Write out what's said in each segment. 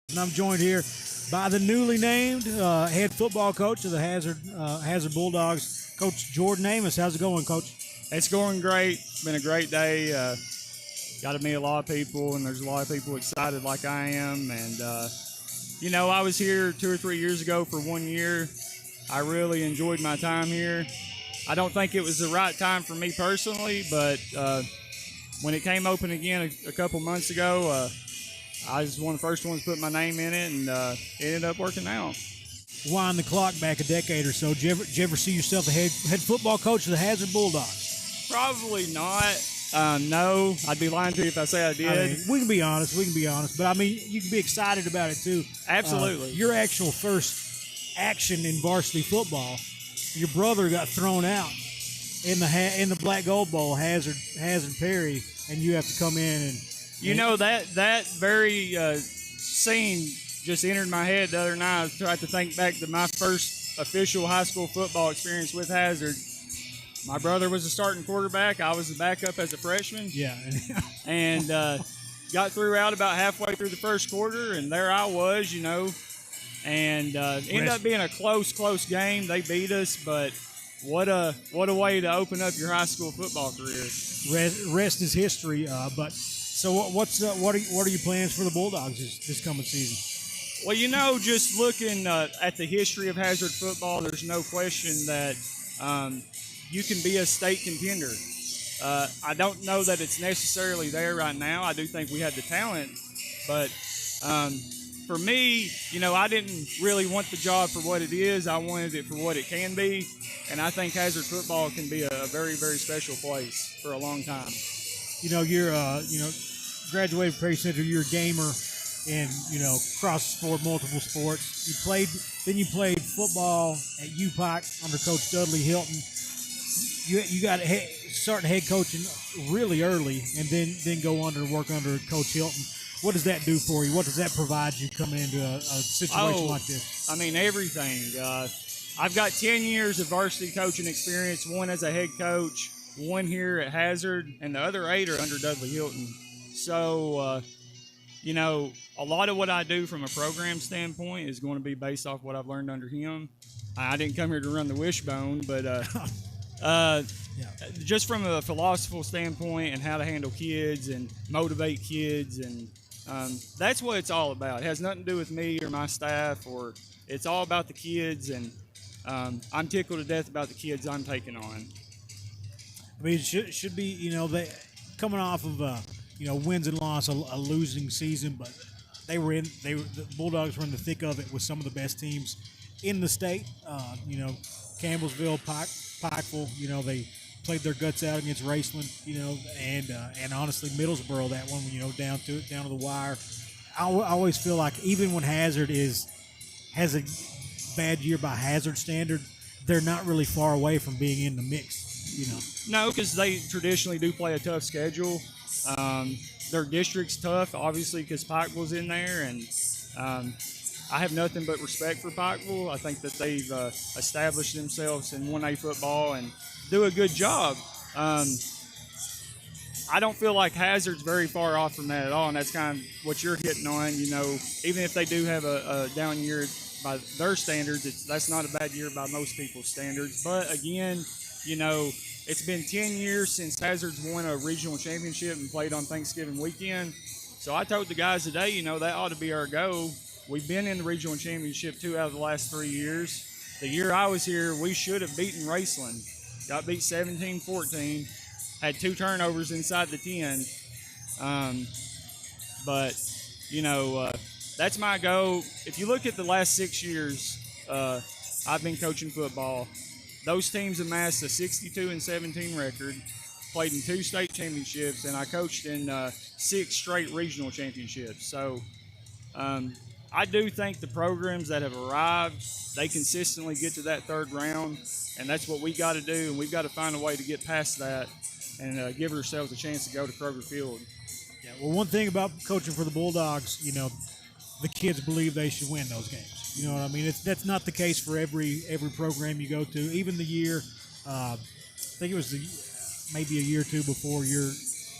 And I'm joined here by the newly named head football coach of the Hazard Bulldogs, Coach Jordan Amos. How's it going, Coach? It's going great. It's been a great day. Got to meet a lot of people, and there's a lot of people excited like I am. And, I was here 2 or 3 years ago for 1 year. I really enjoyed my time here. I don't think it was the right time for me personally, but when it came open again a couple months ago, I was one of the first ones to put my name in it, and it ended up working out. Wind the clock back a decade or so. Did you ever see yourself a head football coach of the Hazard Bulldogs? Probably not. No, I'd be lying to you if I say I did. I mean, we can be honest. But, I mean, you can be excited about it, too. Absolutely. Your actual first action in varsity football, your brother got thrown out in the Black Gold Bowl, Hazard Perry, and you have to come in and... that very scene just entered my head the other night. I tried to think back to my first official high school football experience with Hazard. My brother was a starting quarterback. I was the backup as a freshman. Yeah. And got through out about halfway through the first quarter, and there I was, and ended up being a close game. They beat us, but what a way to open up your high school football career. Rest is history, but... So what are your plans for the Bulldogs this coming season? Well, just looking at the history of Hazard football, there's no question that you can be a state contender. I don't know that it's necessarily there right now. I do think we have the talent, but for me, I didn't really want the job for what it is. I wanted it for what it can be, and I think Hazard football can be a very, very special place for a long time. You're graduated from Perry Central. You're a gamer, and cross sport, multiple sports. You played football at UPike under Coach Dudley Hilton. You got starting head coaching really early, and then go work under Coach Hilton. What does that do for you? What does that provide you coming into a situation like this? I mean, everything. I've got 10 years of varsity coaching experience, one as a head coach, one here at Hazard, and the other 8 are under Dudley Hilton. So, a lot of what I do from a program standpoint is going to be based off what I've learned under him. I didn't come here to run the wishbone, but just from a philosophical standpoint and how to handle kids and motivate kids, and that's what it's all about. It has nothing to do with me or my staff, or it's all about the kids, and I'm tickled to death about the kids I'm taking on. I mean, it should be, they coming off of wins and loss, a losing season, but the Bulldogs were in the thick of it with some of the best teams in the state. Campbellsville, Pikeville, they played their guts out against Raceland, and honestly Middlesboro, that one, down to the wire. I always feel like even when Hazard has a bad year by Hazard standard, they're not really far away from being in the mix. No, because they traditionally do play a tough schedule. Their district's tough, obviously, because Pikeville's in there, and I have nothing but respect for Pikeville. I think that they've established themselves in 1A football and do a good job. I don't feel like Hazard's very far off from that at all, and that's kind of what you're hitting on. Even if they do have a down year by their standards, that's not a bad year by most people's standards. But again, it's been 10 years since Hazard's won a regional championship and played on Thanksgiving weekend. So I told the guys today, that ought to be our goal. We've been in the regional championship 2 out of the last 3 years. The year I was here, we should have beaten Raceland. Got beat 17-14. Had 2 turnovers inside the 10. That's my goal. If you look at the last 6 years, I've been coaching football. Those teams amassed a 62-17 record, played in 2 state championships, and I coached in 6 straight regional championships. So I do think the programs that have arrived, they consistently get to that 3rd round, and that's what we got to do, and we've got to find a way to get past that and give ourselves a chance to go to Kroger Field. Yeah, well, one thing about coaching for the Bulldogs, the kids believe they should win those games. You know what I mean? That's not the case for every program you go to. Even the year, I think it was maybe a year or two before your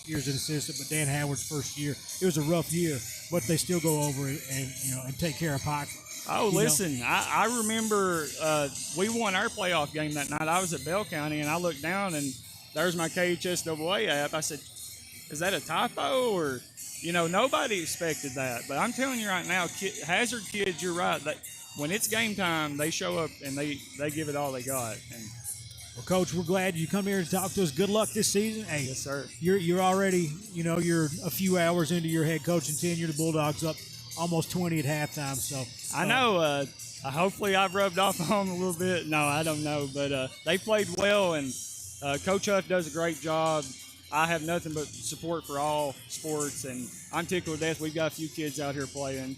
year as an assistant, but Dan Howard's first year. It was a rough year, but they still go over it and and take care of Pike. Oh, listen, I remember we won our playoff game that night. I was at Bell County, and I looked down, and there's my KHSAA app. I said, is that a typo? Or, nobody expected that. But I'm telling you right now, Hazard kids, you're right. When it's game time, they show up, and they give it all they got. And Well, Coach, we're glad you come here to talk to us. Good luck this season. Hey, yes, sir. You're already, you're a few hours into your head coaching tenure. The Bulldogs up almost 20 at halftime. So I know. Hopefully, I've rubbed off on them a little bit. No, I don't know, but they played well, and Coach Huff does a great job. I have nothing but support for all sports, and I'm tickled to death. We've got a few kids out here playing.